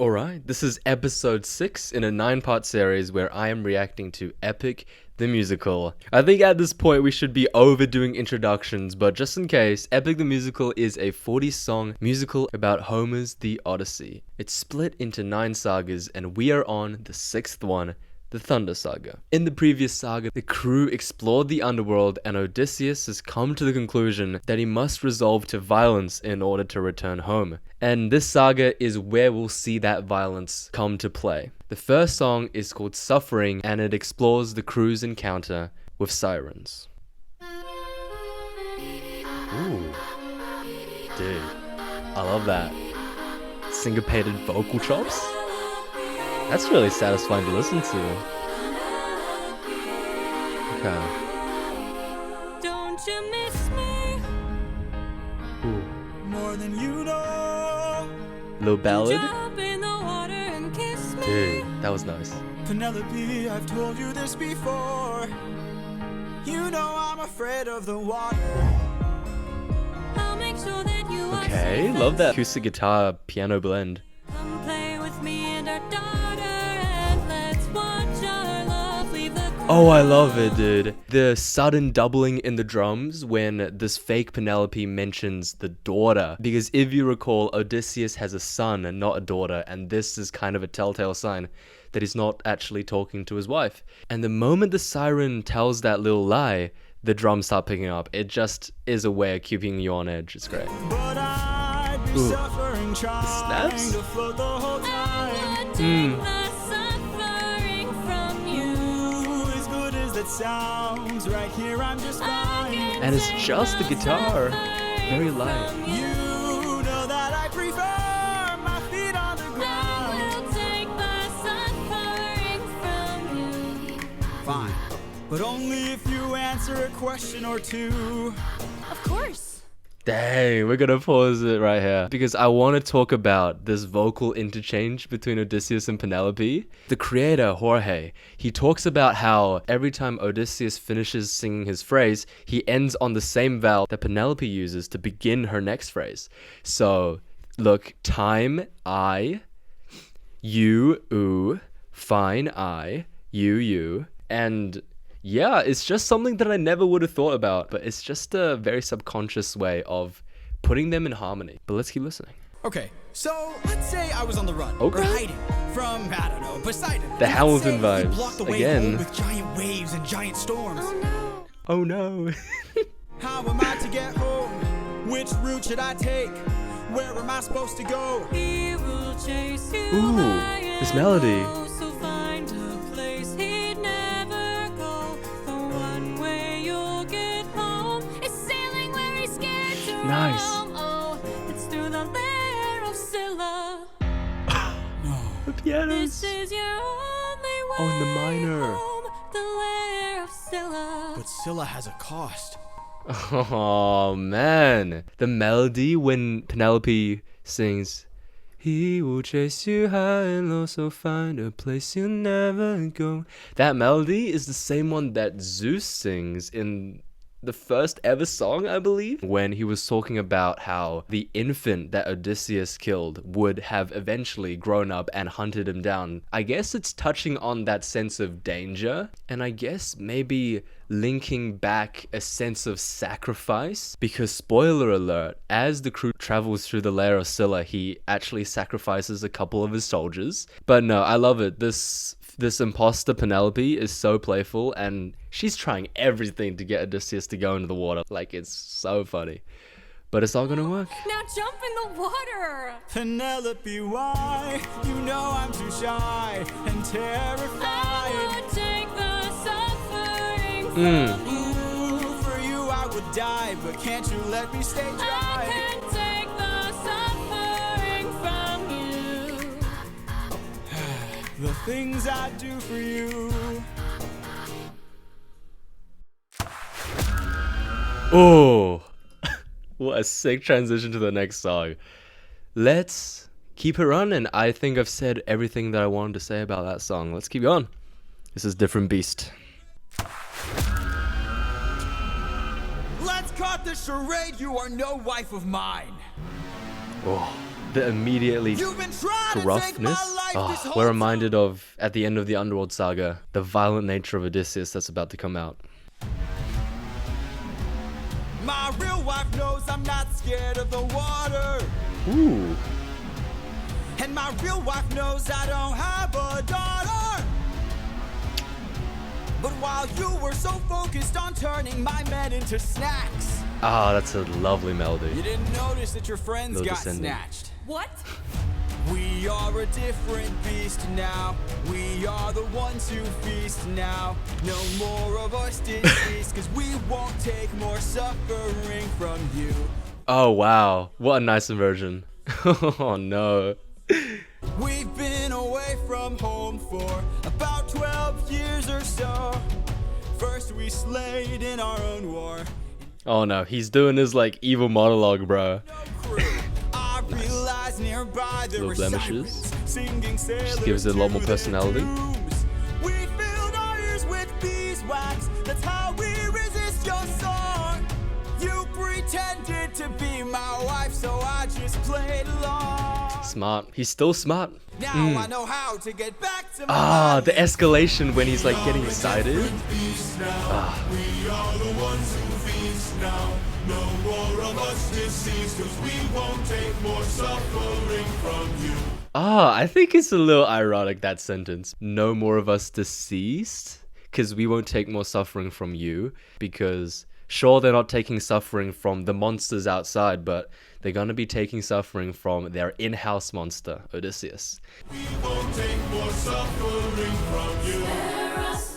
Alright, this is episode 6 in a 9-part series where I am reacting to Epic the Musical. I think at this point we should be overdoing introductions, but just in case, Epic the Musical is a 40-song musical about Homer's The Odyssey. It's split into 9 sagas and we are on the 6th one, the Thunder Saga. In the previous saga, the crew explored the underworld and Odysseus has come to the conclusion that he must resolve to violence in order to return home. And this saga is where we'll see that violence come to play. The first song is called Suffering and it explores the crew's encounter with sirens. Ooh. Dude, I love that. Syncopated vocal chops? That's really satisfying to listen to. Okay. Don't you miss me? Ooh. More than you know. Little ballad? Jump in the water and kiss me. Dude, that was nice. Penelope, I've told you this before. You know I'm afraid of the water. I'll make sure that you are Okay, safe love that acoustic guitar piano blend. Come play with me and our daughter, and let's watch our love leave the Oh, I love it, dude. The sudden doubling in the drums when this fake Penelope mentions the daughter. Because if you recall, Odysseus has a son and not a daughter, and this is kind of a telltale sign that he's not actually talking to his wife. And the moment the siren tells that little lie, the drums start picking up. It just is a way of keeping you on edge. It's great. But I'd be Ooh. suffering, trying snaps? to float the whole time. The suffering from you. As good as that sounds, right here I'm just fine. And it's just the guitar. Very light. You know that I prefer my feet on the ground. I will take the suffering from you. Fine, but only if you answer a question or two. Of course. Dang, we're gonna pause it right here because I want to talk about this vocal interchange between Odysseus and Penelope. The creator, Jorge, he talks about how every time Odysseus finishes singing his phrase, he ends on the same vowel that Penelope uses to begin her next phrase. So, look, time, I, you, ooh, fine, I, you, and yeah, it's just something that I never would have thought about, but it's just a very subconscious way of putting them in harmony. But let's keep listening. Okay, so let's say I was on the run Okay. or hiding from, I don't know, Poseidon. The And Hamilton let's say he vibes, blocked the way again. home with giant waves and giant storms. Oh no. How am I to get home? Which route should I take? Where am I supposed to go? He will chase you Ooh, high this and melody. low, so find a place he'd never go. The one way you'll get home is sailing where he's scared to Nice. roam. Oh, it's through the lair of Scylla. The This pianos. is your only way Oh, in the minor. home, the lair of Scylla. But Scylla has a cost. Oh man. The melody when Penelope sings, he will chase you high and low, so find a place you'll never go. That melody is the same one that Zeus sings in the first ever song, I believe, when he was talking about how the infant that Odysseus killed would have eventually grown up and hunted him down. I guess it's touching on that sense of danger, and I guess maybe linking back a sense of sacrifice, because spoiler alert, as the crew travels through the lair of Scylla, he actually sacrifices a couple of his soldiers. But no, I love it. This imposter Penelope is so playful and she's trying everything to get Odysseus to go into the water. Like, it's so funny. But it's all gonna work. Now jump in the water. Penelope, why? You know I'm too shy and terrified. I would take the suffering from Ooh, for you I would die, but can't you let me stay I dry? can take the suffering from you. The things I do for you. Oh, what a sick transition to the next song. Let's keep it running. I think I've said everything that I wanted to say about that song. Let's keep going. This is Different Beast. Let's cut the charade. You are no wife of mine. Oh, the immediately You've been trying to take gruffness. my life this whole We're reminded of, at the end of the Underworld saga, the violent nature of Odysseus that's about to come out. My real wife knows I'm not scared of the water. Ooh. And my real wife knows I don't have a daughter. But while you were so focused on turning my men into snacks, That's a lovely melody. you didn't notice that your friends No got descending. snatched. What? We are a different beast now. We are the ones who feast now. No more of us deceased, cause we won't take more suffering from you. Oh wow, what a nice inversion. Oh no. We've been away from home for about 12 years or so. First we slayed in our own war. Oh no, he's doing his like evil monologue, bro. Crew. I realized nearby there Little were blemishes. sirens singing sailors gives it a lot more to their personality. dooms. We filled our ears with beeswax. That's how we resist your song. You pretended to be my wife, so I just played along. Smart. He's still smart. Now I know how to get back to my The life. escalation when he's like getting excited. We are the ones who feast now. No more of us deceased, cause we won't take more suffering from you. I think it's a little ironic, that sentence. No more of us deceased, because we won't take more suffering from you. Because sure, they're not taking suffering from the monsters outside, but they're gonna be taking suffering from their in-house monster, Odysseus. We won't take more suffering from you. Spare us.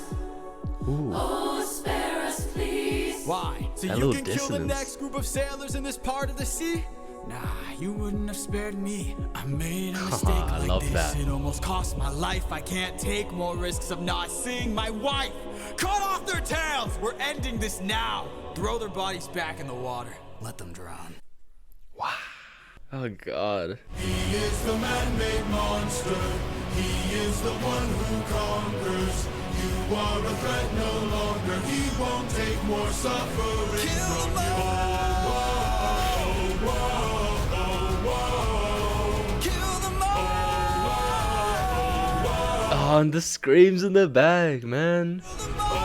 Ooh. Oh, spare us, please. Why? So That you little can kill the dissonance. next group of sailors in this part of the sea? Nah, you wouldn't have spared me. I made a mistake I like love this. that. It almost cost my life. I can't take more risks of not seeing my wife. Cut off their tails! We're ending this now. Throw their bodies back in the water. Let them drown. Oh god. He is the man-made monster. He is the one who conquers. You are a threat no longer. He won't take more suffering Kill from them you. all! Kill them all! And the screams in the back, man. Kill them all!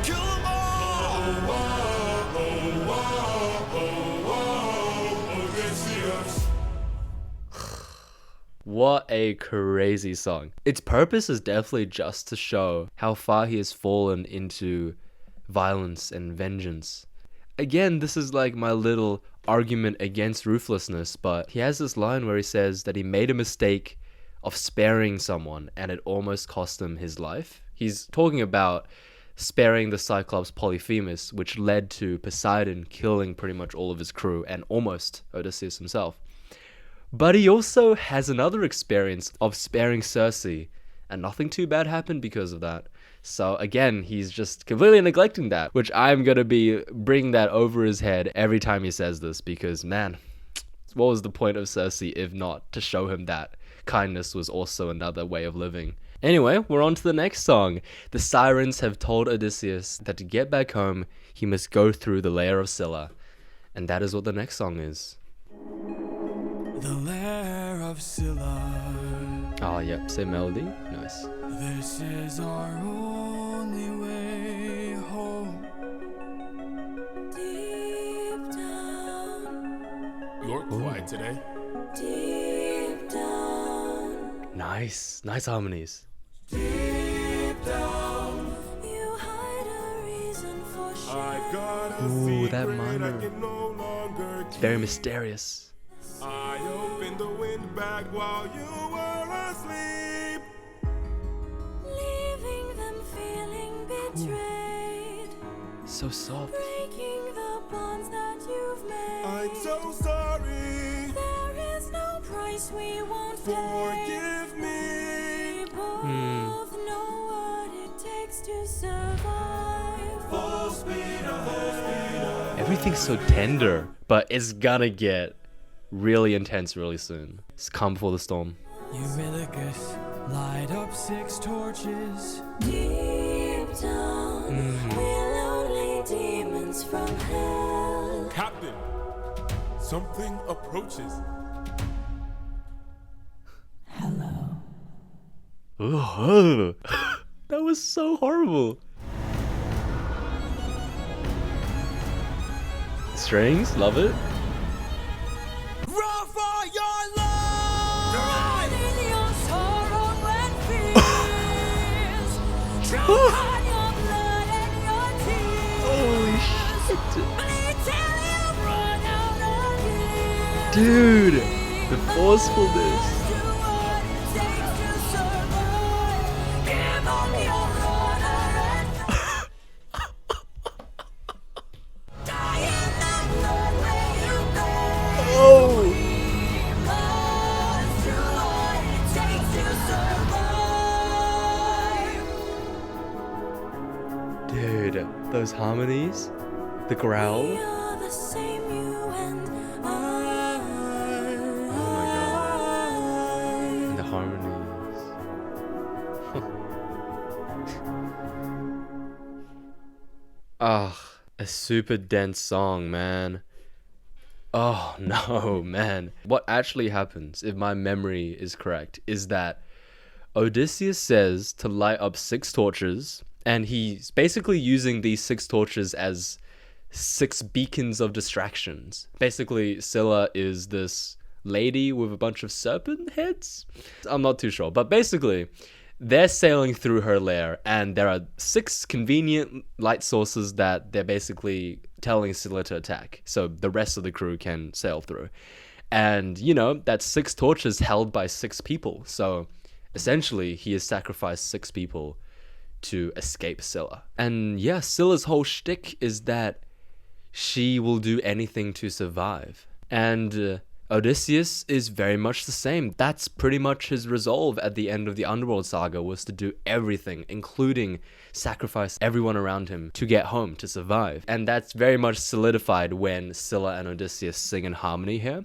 Kill them all! Odysseus. What a crazy song. Its purpose is definitely just to show how far he has fallen into violence and vengeance. Again, this is like my little argument against ruthlessness, but he has this line where he says that he made a mistake of sparing someone and it almost cost him his life. He's talking about sparing the Cyclops Polyphemus, which led to Poseidon killing pretty much all of his crew and almost Odysseus himself. But he also has another experience of sparing Circe, and nothing too bad happened because of that. So again, he's just completely neglecting that, which I'm going to be bringing that over his head every time he says this, because man, what was the point of Circe if not to show him that kindness was also another way of living? Anyway, we're on to the next song. The sirens have told Odysseus that to get back home, he must go through the lair of Scylla. And that is what the next song is. The lair of Scylla. Oh, yep, same melody. Nice. This is our only way home. Deep down, You're quiet today. deep down, Nice harmonies. Deep down, you hide a reason for I've got a Ooh, that secret minor. I can no longer It's keep. very mysterious. I opened the wind bag while you were asleep. leaving them feeling betrayed, So soft. breaking the bonds that you've made. I'm so sorry. There is no price we won't pay. Forgive me. We both know what it takes to survive. Full speed ahead. Everything's so tender, but it's gonna get really intense really soon. It's calm before the storm. Eurylochus, light up 6 torches. Deep down, we're lonely demons from hell. something approaches. Ugh. That was so horrible. Strings, love it. Run for your love! Drown in your sorrow and fears. Drown on your blood and your tears. Holy shit. Bleed till you run out of years. Dude, the forcefulness. Do what it takes to survive. Give up your honor and die in the blood where you bathe. Oh. Must do what it takes to survive. Dude, those harmonies, the growl. We are the same, you and I. Oh my god. And the harmonies. Ah, a super dense song, man. Oh no, man. What actually happens, if my memory is correct, is that Odysseus says to light up 6 torches, and he's basically using these 6 torches as 6 beacons of distractions. Basically, Scylla is this lady with a bunch of serpent heads? I'm not too sure, but basically, they're sailing through her lair, and there are 6 convenient light sources that they're basically telling Scylla to attack, so the rest of the crew can sail through. And, you know, that's 6 torches held by 6 people, so essentially, he has sacrificed 6 people to escape Scylla. And yeah, Scylla's whole shtick is that she will do anything to survive. And Odysseus is very much the same. That's pretty much his resolve at the end of the Underworld saga, was to do everything, including sacrifice everyone around him to get home, to survive. And that's very much solidified when Scylla and Odysseus sing in harmony here.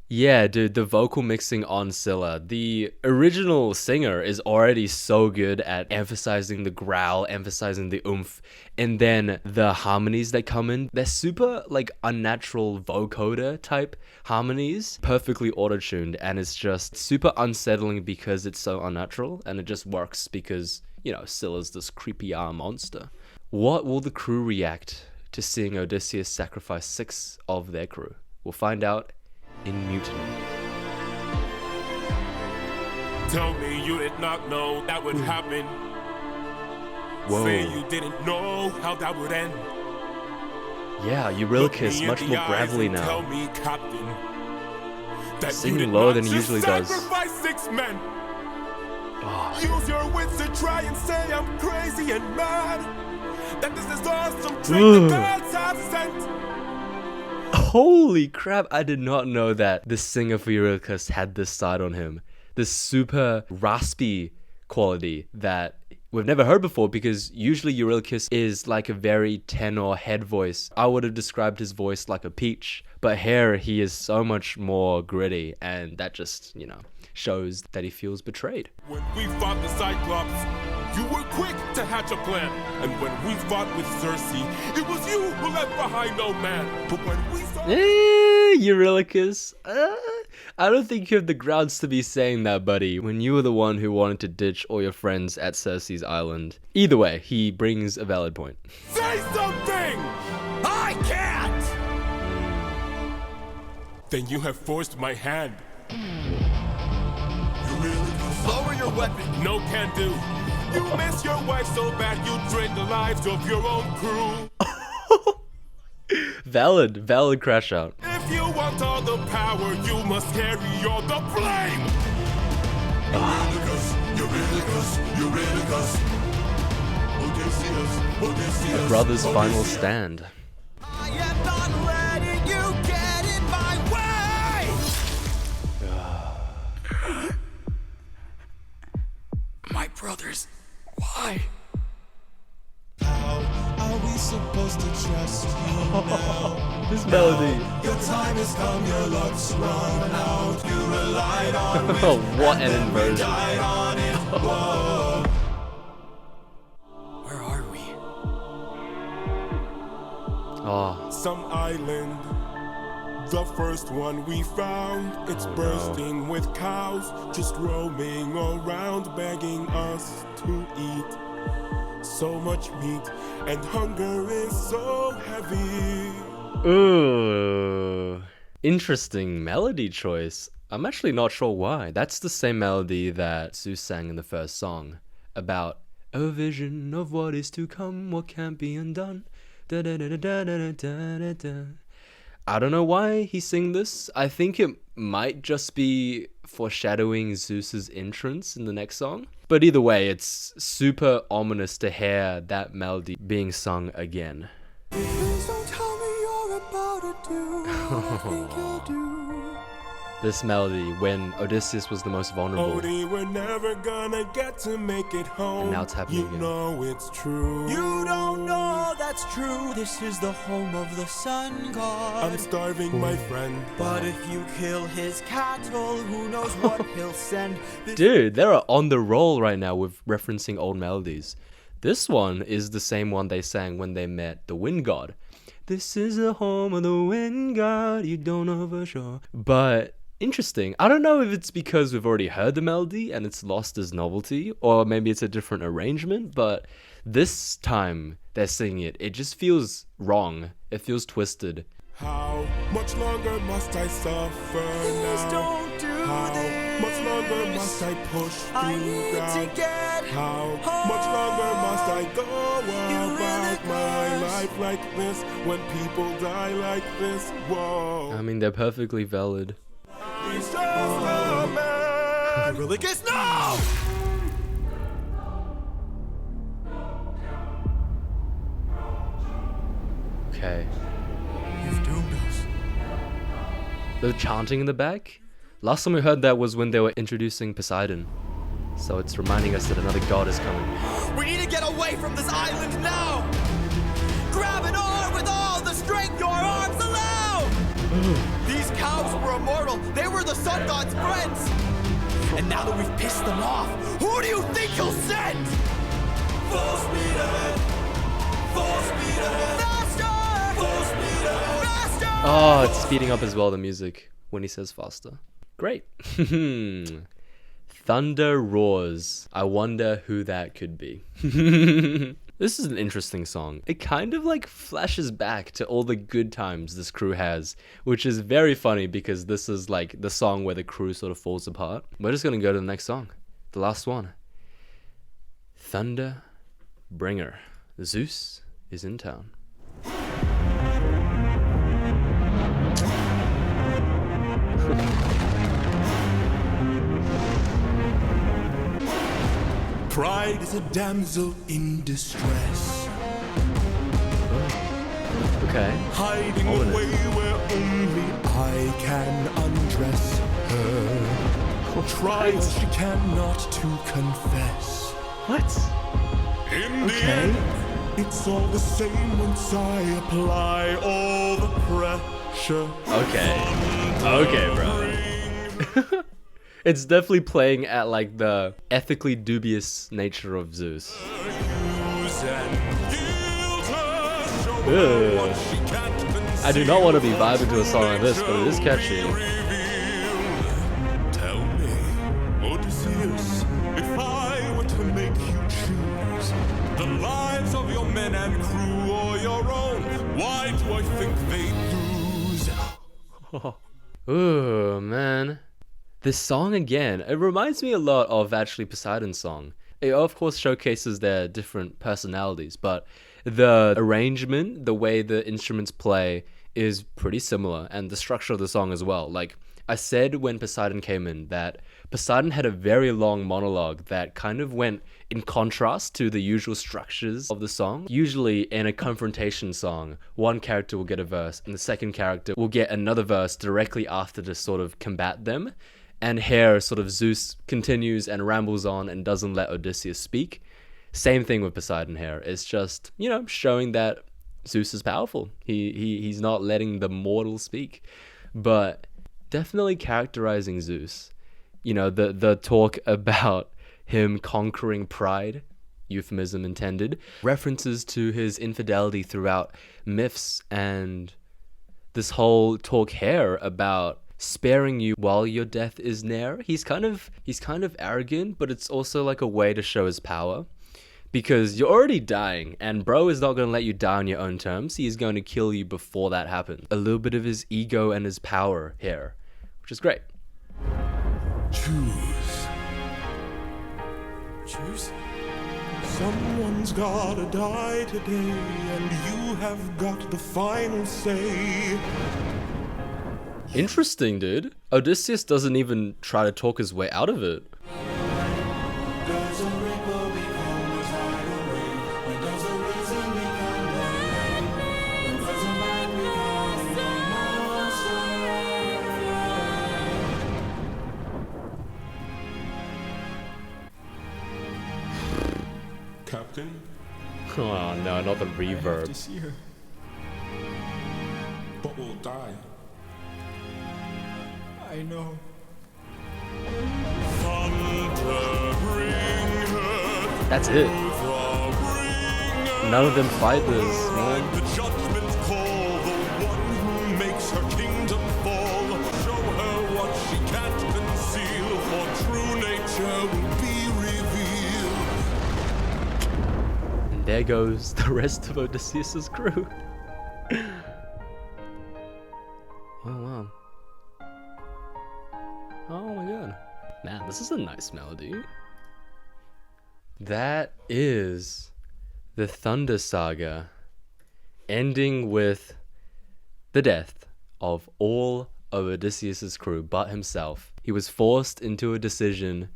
Yeah, dude, the vocal mixing on Scylla. The original singer is already so good at emphasizing the growl, emphasizing the oomph, and then the harmonies that come in, they're super, like, unnatural vocoder type harmonies, perfectly auto-tuned, and it's just super unsettling because it's so unnatural, and it just works because, you know, Scylla's this creepy monster. What will the crew react to seeing Odysseus sacrifice 6 of their crew? We'll find out in Mutiny. Tell me you did not know that would happen. Whoa. Say you didn't know how that would end. Yeah, Look Eurylochus, me in much the more eyes gravelly and Tell now. me, Captain, that Singing you did lower not than he just usually does. sacrifice 6 men. Oh, Use your wits to try and say I'm crazy and mad. That this is awesome trick the gods have sent. holy crap, I did not know that the singer for Eurylochus had this side on him. This super raspy quality that we've never heard before, because usually Eurylochus is like a very tenor head voice. I would have described his voice like a peach, but here he is so much more gritty, and that just, you know, shows that he feels betrayed. When we fought the Cyclops, you were quick to hatch a plan. And when we fought with Circe, it was you who left behind no man. But when we saw... Eurylochus, I don't think you have the grounds to be saying that, buddy, when you were the one who wanted to ditch all your friends at Circe's island. Either way, he brings a valid point. Say something! I can't! Then you have forced my hand. Lower your weapon. No can do. You miss your wife so bad you drain the lives of your own crew. Valid crash out. If you want all the power, you must carry all the blame. Eurylochus. A brother's final stand. I am not letting you get in my way! My brothers, why? How are we supposed to trust you now? This melody. Your time has come, your luck's run out. You relied on me, What an and then we inversion. died on it. Whoa. Where are we? Oh, Some island The first one we found, it's bursting with cows, just roaming around begging us to eat. So much meat, and hunger is so heavy. Ooh, interesting melody choice. I'm actually not sure why. That's the same melody that Zeus sang in the first song about a vision of what is to come, what can't be undone. Da, da, da, da, da, da, da, da, da. I don't know why he sing this. I think it might just be foreshadowing Zeus's entrance in the next song. But either way, it's super ominous to hear that melody being sung again. Please don't tell me you're about to do what I think you'll do. This melody when Odysseus was the most vulnerable. Odie, we're never gonna get to make it home. And now it's happening You again. know it's true. You don't know that's true. This is the home of the sun god. I'm starving, my friend. But if you kill his cattle, who knows what he'll send. This Dude, they're on the roll right now with referencing old melodies. This one is the same one they sang when they met the wind god. This is the home of the wind god, you don't know for sure. But interesting. I don't know if it's because we've already heard the melody and it's lost its novelty, or maybe it's a different arrangement, but this time they're singing it. It just feels wrong. It feels twisted. How much longer must I suffer Please now? don't do How this. much longer must I push I through need doubt? to get How much longer must I go about my curse. life like this when people die like this? Whoa. I mean, they're perfectly valid. He's just a man. really gets no! Okay. You've doomed us. The chanting in the back? Last time we heard that was when they were introducing Poseidon. So it's reminding us that another god is coming. We need to get away from this island now! Grab an arm with all the strength your arms allow! These cows were immortal. They were the sun god's friends. And now that we've pissed them off, who do you think he'll send? Full speed ahead. Full speed ahead. Faster! Full speed ahead. Faster! Oh, it's speeding up as well, the music, when he says faster. Great. Thunder roars. I wonder who that could be. This is an interesting song. It kind of like flashes back to all the good times this crew has, which is very funny because this is like the song where the crew sort of falls apart. We're just gonna go to the next song, the last one. Thunder Bringer. Zeus is in town. Pride is a damsel in distress, Okay. hiding Ominous. away where only I can undress her. Tries she cannot to confess. What? In the Okay. end, it's all the same once I apply all the pressure. Okay, bro. It's definitely playing at like the ethically dubious nature of Zeus. Use and guilt her, show her Ugh. what she can't I do not want to be conceal, vibing to a song like this, but it is show catchy. me, reveal. Tell me, Odysseus, if I were to make you choose the lives of your men and crew or your own, why do I think they lose? Ooh, man. This song again, it reminds me a lot of actually Poseidon's song. It of course showcases their different personalities, but the arrangement, the way the instruments play is pretty similar, and the structure of the song as well. Like I said when Poseidon came in, that Poseidon had a very long monologue that kind of went in contrast to the usual structures of the song. Usually in a confrontation song, one character will get a verse and the second character will get another verse directly after to sort of combat them. And here sort of Zeus continues and rambles on and doesn't let Odysseus speak. Same thing with Poseidon here. It's just, you know, showing that Zeus is powerful. He's not letting the mortal speak. But definitely characterizing Zeus. You know, the talk about him conquering pride, euphemism intended, references to his infidelity throughout myths and this whole talk here about sparing you while your death is near. He's kind of arrogant, but it's also like a way to show his power. Because you're already dying, and bro is not going to let you die on your own terms. He is going to kill you before that happens. A little bit of his ego and his power here, which is great. Choose. Choose? Someone's gotta die today, and you have got the final say. Interesting, dude. Odysseus doesn't even try to talk his way out of it. Does a rainbow become a tidal wave? When does a reason become the rain? When does a man become a monster? Captain? Oh no, not the I have reverb. to see her. But we'll die. I know. Thunder, bring her That's it. the None of them fight this, man. The judgment call, the one who makes her kingdom fall. Show her what she can't conceal, for true nature will be revealed. And there goes the rest of Odysseus's crew. Oh wow. Oh my god. Man, this is a nice melody. That is the Thunder Saga, ending with the death of all of Odysseus's crew but himself. He was forced into a decision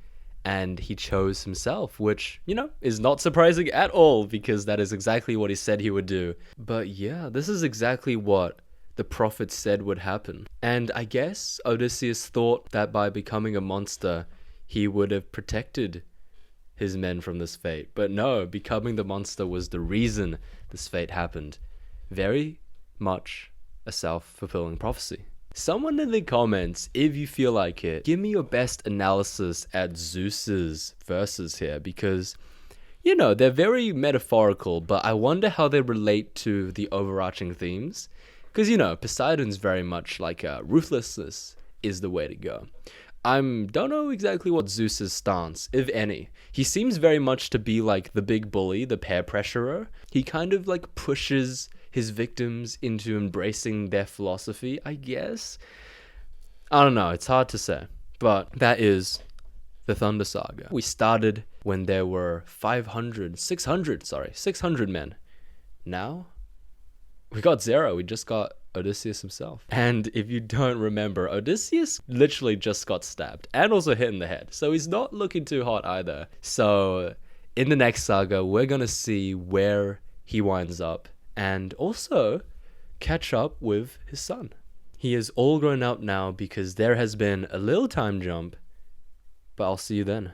and he chose himself, which, you know, is not surprising at all because that is exactly what he said he would do. But yeah, this is exactly what the prophet said would happen. And I guess Odysseus thought that by becoming a monster, he would have protected his men from this fate. But no, becoming the monster was the reason this fate happened. Very much a self-fulfilling prophecy. Someone in the comments, if you feel like it, give me your best analysis at Zeus's verses here, because, you know, they're very metaphorical, but I wonder how they relate to the overarching themes. Because, you know, Poseidon's very much like ruthlessness is the way to go. I don't know exactly what Zeus's stance, if any. He seems very much to be like the big bully, the peer pressurer. He kind of like pushes his victims into embracing their philosophy, I guess. I don't know, it's hard to say. But that is the Thunder Saga. We started when there were 600 men. Now we got 0. We just got Odysseus himself. And if you don't remember, Odysseus literally just got stabbed and also hit in the head. So he's not looking too hot either. So in the next saga, we're going to see where he winds up and also catch up with his son. He is all grown up now because there has been a little time jump, but I'll see you then.